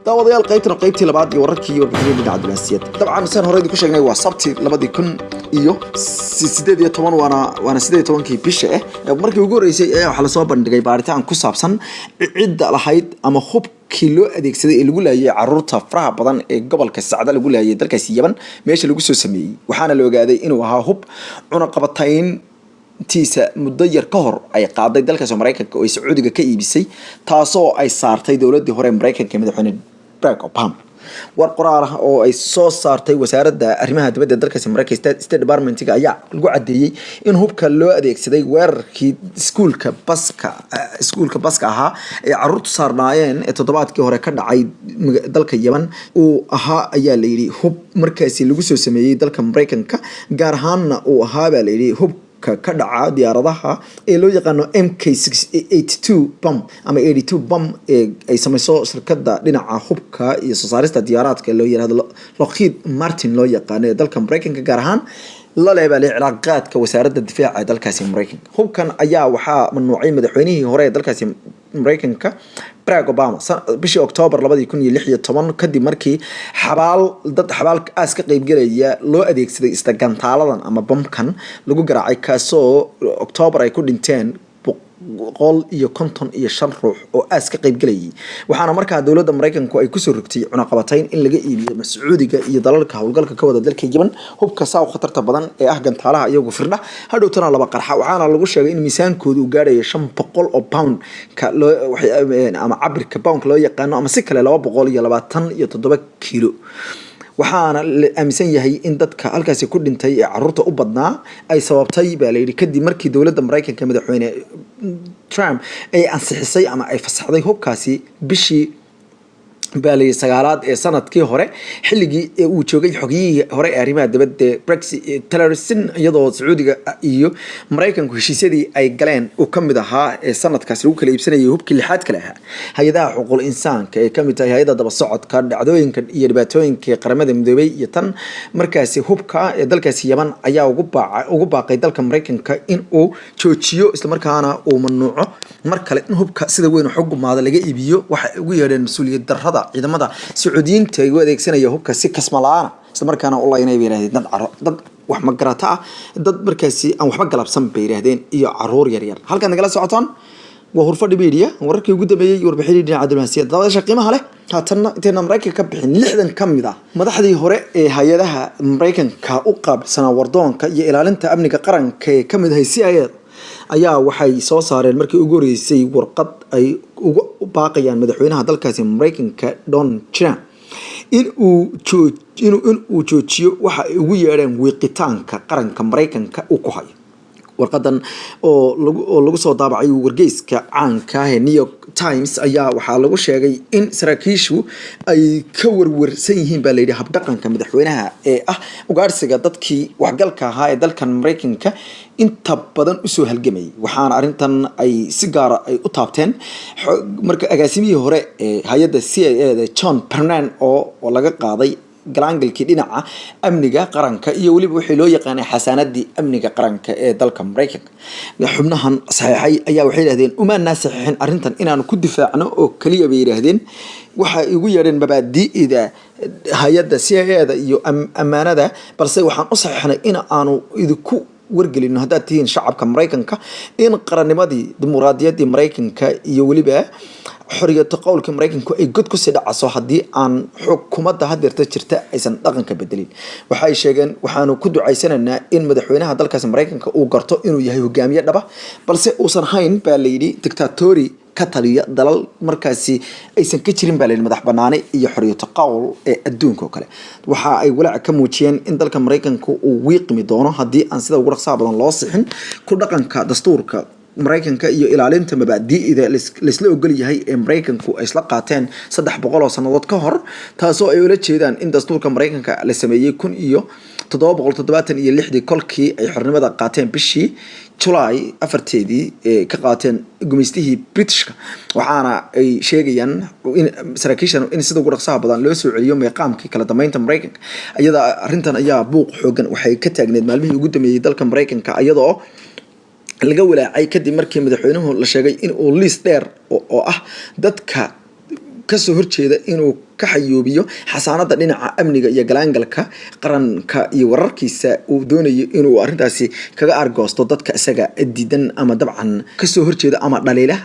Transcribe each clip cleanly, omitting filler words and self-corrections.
daawadayaal qaybtii labaad iyo wararkii warbixinada dhinaca diblomaasiyadda dabcan saan horey ku sheegnay waa sabti 2018 waana 18kii bisha markii ugu horeysay waxa la soo bandhigay baaritaan ku saabsan cidda lahayd ama hubkii loo adeegsaday ee lagu laayay caruurta faraha badan ee gobolka Sacda lagu laayay dalkaas Yemen meesha lagu soo sameeyay waxaana la ogaaday inuu ahaa hub cunaqabatayn tiisa muddo yar ka hor ay qaaday dalka Mareykanka oo Sacuudiga ka iibisay taasoo ay saartay dawladda hore Mareykanka madaxweyne Barack Obama war qoraal ah oo ay soo saartay wasaaradda arrimaha dibadda dalka Mareykanka State Department ayaa lagu cadeeyay in hubka loo adeegsaday weerarkii iskuulka baska ahaa ee caruurtu saarnaayeen ee toddobaadkii hore ka dhacay dalka Yemen uu ahaa ayaa la yiri hub markaasi lagu soo sameeyay dalka Mareykanka gaar ahaanna uu ahaa baa la yiri hub ka dhaca diyaaradaha ee loo yaqaano MK82 bomb ama 82 bomb ee ay samayso shirkadda dhinaca hubka iyo soo saarista diyaaradaha loo yiraahdo Lockheed Martin loo yaqaan ee dalka Mareykanka gaar ahaan la leeyahay cilaaqaadka wasaaradda difaaca ee dalkaasi Mareykanka hubkan ayaa waxaa mamnuucay madaxweynihii hore ee dalkaasi Mareykanka Barack Obama bishii October 2016 kadib markii xabaal aas ka qayb galaya loo adeegsaday istagantaaladan ama bomkan lagu garaacay kaasoo October ay ku dhinteen 155 ruux oo aas ka qayb galayay waxaana markaa dawladda Mareykanku ay ku soo rogtay cunaqabatayn in laga iibiyo Sacuudiga iyo dalalka hawlgalka ka wada dalka Yemen hubka saaw khatarta badan ee gantaalaha iyagu firdha hadhowtana laba qarxa waxaana lagu sheegay in miisaankoodu uu gaarayo 500 oo pound ama cabirka pound loo yaqaano ama si kale 227 kilo waxaana la aaminsan yahay in dadka halkaasi ku dhintay ee caruurta u badnaa ay sababtay baa la yiri kadib markii dawladda Mareykanka madaxweyne Trump ay ansixisay ama ay fasaxday hubkaasi bishii baalay sagaalaad ee sanadkii hore xilligii uu joogay xogiyihii hore ee arrimaha dibadda Brexit terrorism iyadoo Sacuudiga iyo Mareykanku heshiisyadii ay galeen oo kamid ahaa ee sanadkaas lagu kala iibsanayay hubkii lixaad kale ahaa hay'adaha xuquuqul insaanka ee kamid tahay hay'adda daba socodka dhacdooyinka iyo dhibaatooyinka qaramada midoobay iyo tan markaasi hubka ee dalkaasi Yemen ayaa ugu baaqay dalka Mareykanka in uu joojiyo isla markaana uu mamnuuco mar kale in hubka sida weyn xukuumada laga iibiyo waxa ugu yeedheen mas'uuliyad darrada ciidamada Sacuudiyiinta ay u adeegsanayaan hubka si kasmalaana isla markaana u laynay weerareen dad wax ma garata dad markaasi aan waxba galabsan bay yiraahdeen iyo caruur yar yar halkan nagala socotaan waa hurfadhi media wararkii ugu dambeeyay warbixinada dhinaca diblomaasiyadda daawada qiimaha leh haatan inta Mareykanka ka bixin 60 kamid ah madaxdii hore ee hay'adaha Mareykanka u qaabsana wardoonka iyo ilaalinta amniga qaranka ee kamid ah CIA ayaa waxay soo saareen markii ugu horeysay warqad ay ugu baaqayaan madaxweynaha dalkaasi Mareykanka Donald Trump in uu joojiyo waxa ay ugu yeereen wiiqitaanka qaranka Mareykanka uu ku hayo warqadan oo lagu soo daabacay wargeyska caanka ah ee New York Times ayaa waxa lagu sheegay in saraakiishu ay ka warwarsan yihiin baa la yiri habdhaqanka madaxweynaha ee ah ugaarsiga dadkii waxgalka ahaa ee dalkan Mareykanka inta badan u soo halgamay waxaana arintan ay si gaar ah ay u taabteen marka agaasimihii hore ee hay'adda CIA ee John Brennan oo laga qaaday galaangalkii dhinaca amniga qaranka iyo waliba wixii loo yaqaanay xasaanadii amniga qaranka ee dalka Mareykanka xubnahan saxiixay ayaa waxay yiraahdeen uma naasixin arintan inaanu ku difaacno oo kaliya bay yiraahdeen waxa ugu yeereen mabaadi'da hay'adda CIA iyo amaanada balse waxaan u saxiixnay in aanu idinku wargelino haddaad tihiin shacabka Mareykanka in qarannimadii dimuqraadiyaddii Mareykanka iyo waliba xorriyadda qowlka Mareykanku ay god ku sii dhacaso haddii aan xukuumadda hadeerta jirta aysan dhaqanka bedelin waxay sheegeen waxaanu ku ducaysanaynaa in madaxweynaha dalkaas Mareykanka uu garto inuu yahay hogaamiye dhaba balse uusan hayn baa la yiri dictatori ka taliya dalal markaasi aysan ka jirin baa la yiri madax banaani iyo xorriyadda qowl ee adduunka kale waxa ay walaac ka muujiyeen in dalka Mareykanku uu wiiqmi doono haddii aan sida ugu dhaqsaha badan loo sixin ku dhaqanka dastuurka Mareykanka iyo ilaalinta mabaadi'da la isla ogol yahay ee Mareykanku ay isla qaateen 300 sanadood ka hor taasoo ay ula jeedaan in dastuurka Mareykanka la sameeyay 1776 kolkii ay xornimada qaateen bishii July 4teedii ee ka qaateen gumeystihii Britishka waxaana ay sheegayaan in saraakiishan in sida ugu dhaqsaha badan loo soo celiyo meeqaamkii kala dambeynta Mareykanka iyada arintan ayaa buuq xoogan waxay ka taagneed maalmihii ugu dambeeyay dalka Mareykanka iyadoo laga walaacay kadib markii madaxweynuhu la sheegay in uu list dheer oo ah dadka kasoo horjeeda inuu ka xayoobiyo xasaanada dhinaca amniga iyo galaangalka qaranka iyo wararkiisa uu doonayo inuu arrintaasi kaga argoosto dadka isaga diidan ama dabcan kasoo horjeeda ama dhaliila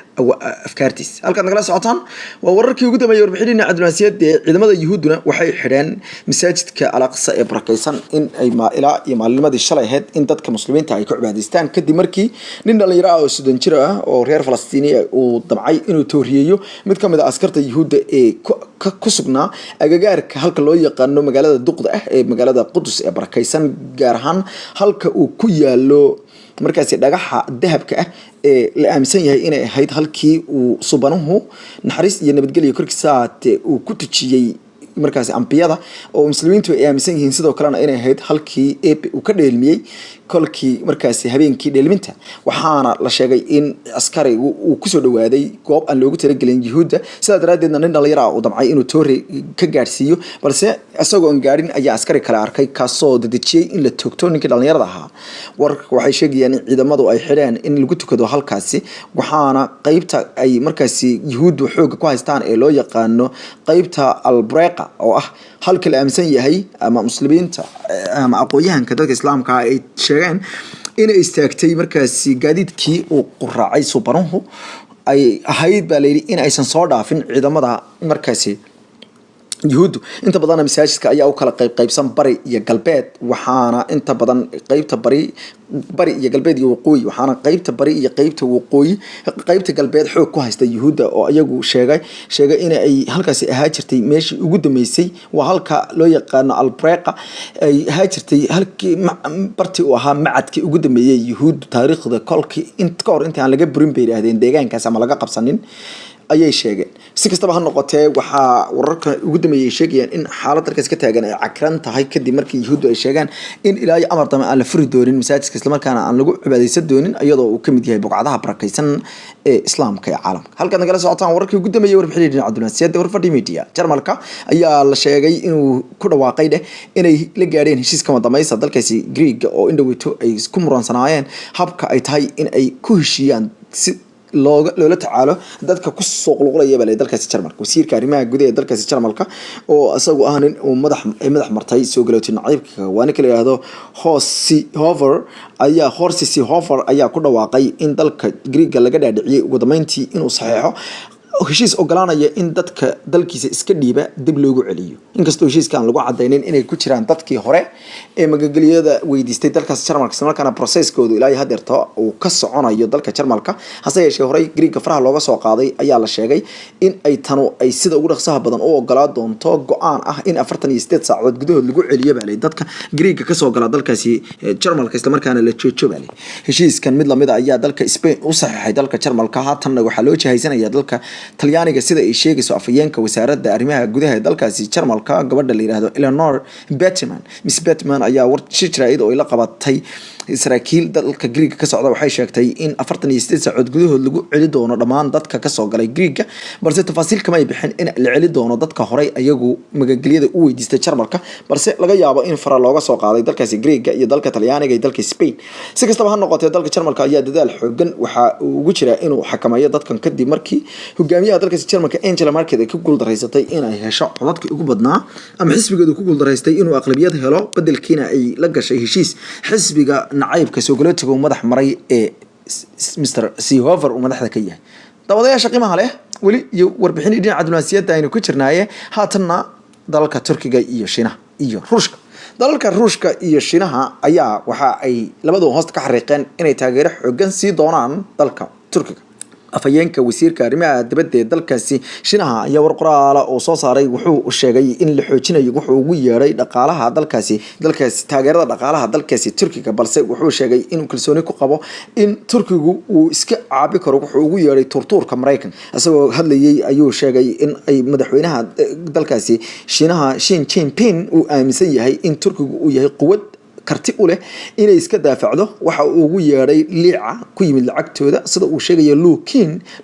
afkaartiis. halkaad nagala socotaan waa wararkii ugu dambeeyay warbixin dhinaca diblomaasiyadda ee ciidamada yuhuuduna waxay xidheen masaajidka al-aqsa ee barakaysan in ay ilaa iyo maalinimadii shalay ahayd in dadka muslimiinta ay ku cibaadaystaan kadib markii nin dhalinyaro ah oo Suudaan jir ah oo reer Falastiini uu damcay inuu tooriyeeyo mid kamid ah askarta yuhuudda ee ku sugnaa agagaarka halka loo yaqaano magaalada duqda ah ee magaalada Qudus ee barakaysan gaar ahaan halka uu ku yaalo markaasi dhagaxa dahabka ah ee la aaminsan yahay inay ahayd halkii uu subanuhu naxariis iyo nabadgelyo korkiisa uu ku tujiyay markaasi ambiyada oo muslimiintu ay aaminsan yihiin sidoo kalena inay ahayd halkii uu ka dheelmiyay kolkii markaasi habeenkii dheelminta waxaana la sheegay in askari uu ku soo dhawaaday goob aan loogu talagelin yuhuudda sidaa daraadeedna nin dhalinyaro ah uu damcay inuu toori ka gaarsiiyo balse isagoo aan gaarin ayaa askari kale arkay kaasoo dadejiyay in la toogto ninkii dhalinyarada ahaa. wararka waxay sheegayaan in ciidamadu ay xidheen in lagu tukado halkaasi waxaana qaybta ay markaasi yuhuuddu xoog ku haystaan ee loo yaqaano qaybta al-Breqa oo ah halka la aaminsan yahay ama muslimiinta ama aqoonyahanka dadka islaamka ay sheegeen in ay istaagtay markaasi gaadiidkii uu quraacay subanuhu ay ahayd baa la yidhi in aysan soo dhaafin ciidamada markaasi yuhuuddu. inta badan masaajidka ayaa u kala qaybsan bari iyo galbeed waxaana inta badan qaybta bari iyo galbeed iyo waqooyi waxaana qaybta bari iyo qaybta waqooyi qaybta galbeed xoog ku haysta yuhuudda oo iyagu sheegay in ay halkaasi ahaa jirtay meeshii ugu dambeysay waa halka loo yaqaano al-Breqa ay ahaa jirtay halkii bartii uu ahaa macadkii ugu dambeeyay yuhuuddu taariikhda kolkii ka hor intii aan laga burin bay yiraahdeen deegaankaas ama laga qabsanin ayay sheegeen. si kastaba ha noqotee waxaa wararka ugu dambeeyay sheegayaan in xaalad dalkaas ka taagan ay cakran tahay kadib markii yuhuuddu ay sheegaan in ilaa iyo amar dambe aan la furi doonin masaajidka isla markaana aan lagu cibaadaysan doonin iyadoo uu kamid yahay bogcadaha barakaysan ee islaamka ee caalamka. halkaad nagala socotaan wararkii ugu dambeeyay warbixin dhinaca diblomaasiyadda warfadhi media Jarmalka ayaa la sheegay inuu ku dhawaaqay inay la gaadheen heshiis kama dambaysa dalkaasi Greek oo indhaweyto ay isku muransanaayeen habka ay tahay in ay ku heshiiyaan si loola tacaalo dadka ku soo qulqulaya baa dalkaasi Jarmalka. wasiirka arrimaha gudaha ee dalkaasi Jarmalka oo asagu ah nin uu madax martay soo galootin naciibka waana kala yiraahdo Horst Seehofer ayaa ku dhawaaqay in dalka Greek laga dhaadhiciyay ugu dambeyntii inuu saxeexo heshiis ogolaanaya in dadka dalkiisa iska dhiiba dib loogu celiyo inkastoo heshiiskan lagu cadeynin inay ku jiraan dadkii hore ee magagaliyada weydiistay dalkaas Jarmalka isla markaana processkoodu ilaa hadeerta uu ka soconayo dalka Jarmalka hase yeeshee hore Greek faraha looga soo qaaday ayaa la sheegay in ay tanu ay sida ugu dhaqsaha badan u ogolaa doonto go'aan ah in 48 saacadood gudahood lagu celiyo baa dadka Greek ka soo gala dalkaasi Jarmalka isla markaana la joojo baa heshiiskan mid lamid ah ayaa dalka Spain u saxeexay dalka Jarmalka haatanna waxaa loo jahaysanaya dalka Talyaaniga sida ay sheegayso afayeenka wasaaradda arrimaha gudaha ee dalkaasi Jarmalka gabadha la yiraahdo Eleanor Bettman. Miss Bettman ayaa war shirjirayd oo ay la qabatay saraakiil dalka Greek ka socda waxay sheegtay in 48 saacadood gudahood lagu celi doono dhammaan dadka ka soo galay Greek balse tafaasiil kama ay bixin in la celi doono dadka hore ayagu magagaliyada u weydiistay Jarmalka balse laga yaabo in fara looga soo qaaday dalkaasi Greek iyo dalka Talyaaniga iyo dalka Spain. si kastaba ha noqotee dalka Jarmalka ayaa dadaal xoogan waxa uu ugu jira inuu xakameeyo dadkan kadib markii hogaamiyaha dalkaasi Jarmalka Angela Merkel ay ku guuldareysatay in ay hesho codadkii ugu badnaa ama xisbigeedu ku guuldareystay inuu aqlabiyad helo bedelkiina ay la gashay heshiis xisbiga nacaybka soo galootiga madax maray ee Mr. Seehofer uu madaxda ka yahay. dabadayaasha qiimaha leh wali iyo warbixin dhinaca diblomaasiyadda aynu ku jirnaaye haatanna dalalka Turkiga iyo Shiinaha iyo Ruushka. dalalka Ruushka iyo Shiinaha ayaa waxa ay labadooda hoosta ka xariiqeen inay taageero xooggan sii doonaan dalka Turkiga. afayeenka wasiirka arrimaha dibadda ee dalkaasi Shiinaha ayaa war qoraal oo soo saaray wuxuu sheegay in la xoojinayo wuxuu ugu yeeray dhaqaalaha dalkaasi taageerada dhaqaalaha dalkaasi Turkiga balse wuxuu sheegay inuu kalsooni ku qabo in Turkigu uu iska caabi karo wuxuu ugu yeeray turturka Mareykan. asagoo hadlayay ayuu sheegay in ay madaxweynaha dalkaasi Shiinaha Xi Jinping uu aaminsan yahay in Turkigu uu yahay quwad karti u leh inay iska daafacdo waxa uu ugu yeedhay liica ku yimid lacagtooda sida uu sheegayo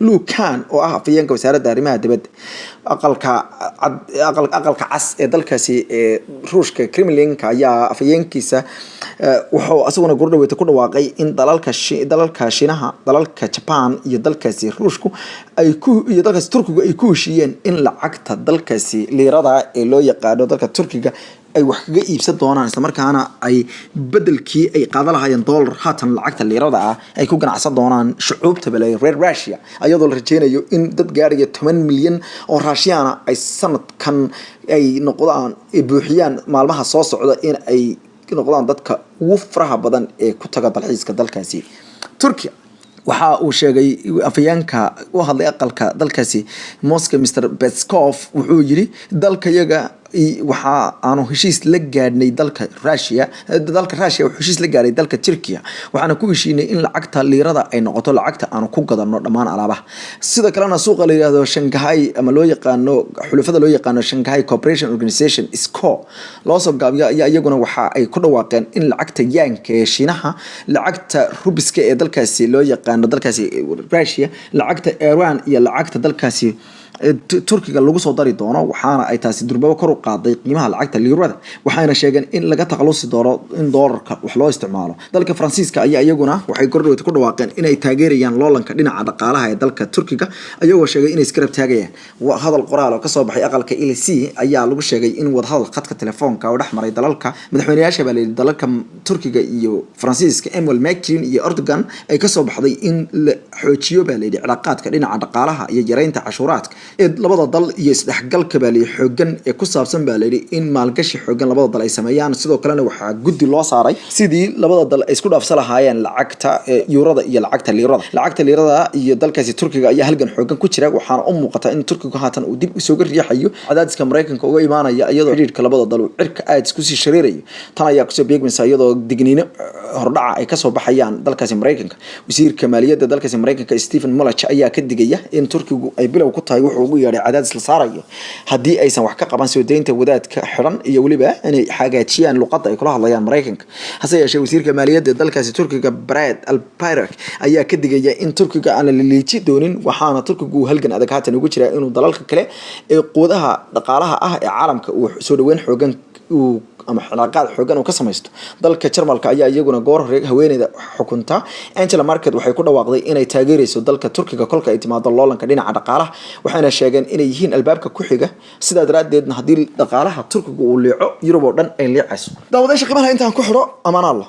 Lu Kan oo ah afayeenka wasaaradda arrimaha dibadda aqalka cas ee dalkaasi Ruushka Kremlinka ayaa afayeenkiisa wuxuu asaguna gurdhaweeta ku dhawaaqay in dalalka Shiinaha dalalka Japan iyo dalkaasi Ruushku iyo dalkaasi Turkiga ay ku heshiiyeen in lacagta dalkaasi liirada ee loo yaqaano dalka Turkiga ay wax kaga iibsan doonaan isla markaana ay bedelkii ay qaadan lahaayeen dollar haatan lacagta liirada ah ay ku ganacsan doonaan shucuubta balay reer Russia ayadoo la rajeynayo in dad gaaraya 10 milyan oo Russian ay sanadkan ay noqdaan buuxiyaan maalmaha soo socda in ay noqdaan dadka ugu faraha badan ee ku taga dalxiiska dalkaasi Turkiga waxa uu sheegay afayeenka u hadlay aqalka dalkaasi Moscow Mr Peskov wuxuu yiri dalkayaga waxa aanu heshiis la gaadhnay dalka Russia wuxuu heshiis la gaaray dalka Turkiga waxaana ku heshiinay in lacagta liirada ay noqoto lacagta aanu ku gadano dhammaan alaabaha sida kalena suuqa la yiraahdo Shanghai ama loo yaqaano xulafada loo yaqaano Shanghai Cooperation Organization SCO loo soo gaabiyo ayaa iyaguna waxa ay ku dhawaaqeen in lacagta yaanka ee Shiinaha lacagta rubiska ee dalkaasi loo yaqaano dalkaasi Russia lacagta Iran iyo lacagta dalkaasi Turkiga lagu soo dari doono waxaana ay taasi durbaba kor u qaaday qiimaha lacagta liirada waxayna sheegeen in laga taqalusi doono in dollarka wax loo isticmaalo dalka Faransiiska ayaa iyaguna waxay gordhoweyd ku dhawaaqeen inay taageerayaan loolanka dhinaca dhaqaalaha ee dalka Turkiga ayagoo sheegay inay iskarab taagayaan hadal qoraal oo ka soo baxay aqalka ELC ayaa lagu sheegay in wada hadal khadka telefoonka oo dhexmaray dalalka madaxweynayaasha dalalka Turkiga iyo Faransiiska Emmanuel Macron iyo Erdogan ay ka soo baxday in la xoojiyo cilaaqaadka dhinaca dhaqaalaha iyo yareynta cashuuraadka labada dal iyo isdhexgalka xoogan ee ku saabsan in maalgashi xoogan labada dal ay sameeyaan sidoo kalena waxa guddi loo saaray sidii labada dal ay isku dhaafsan lahaayeen lacagta eurada iyo lacagta liirada iyo dalkaasi Turkiga ayaa halgan xoogan ku jira waxaana u muuqata in Turkigu haatan uu dib u soo riixayo cadaadiska Mareykanka uga imaanaya iyadoo xiriirka labada dal uu cirka aad isku sii shareerayo tan ayaa kusoo beegmaysa iyadoo digniino hordhaca ay ka soo baxayaan dalkaasi Mareykanka wasiirka maaliyadda dalkaasi Mareykanka Stephen Mnuchin ayaa ka digaya in Turkigu ay bilow ku tahay wuxuu ugu yeedhay cadaadis la saarayo haddii aysan wax ka qaban soo deynta wadaadka xiran iyo waliba inay hagaajiyaan luqadda ay kula hadlayaan Mareykanka hase yeeshee wasiirka maaliyadda dalkaasi Turkiga Brad Albayrak ayaa ka digaya in Turkiga aan la liici doonin waxaana Turkigu halgan adag haatan ugu jira inuu dalalka kale ee quudaha dhaqaalaha ah ee caalamka uu soo dhaweyn xoogan ama xalaaqaad xoogan oo ka sameeysto dalka Jarmalka ayaa iyaguna goor hore haweeneyda xukunta Angela Merkel waxay ku dhawaaqday inay taageerayso dalka Turkiga kolka ay timaado loolanka dhinaca dhaqaalaha waxayna sheegeen inay yihiin albaabka ku xiga sidaa daraadeedna hadii dhaqaalaha Turkiga uu leeco Yurub oo dhan ay leecayso daawadayaasha qiimaha intaan ku xiro amaan Allah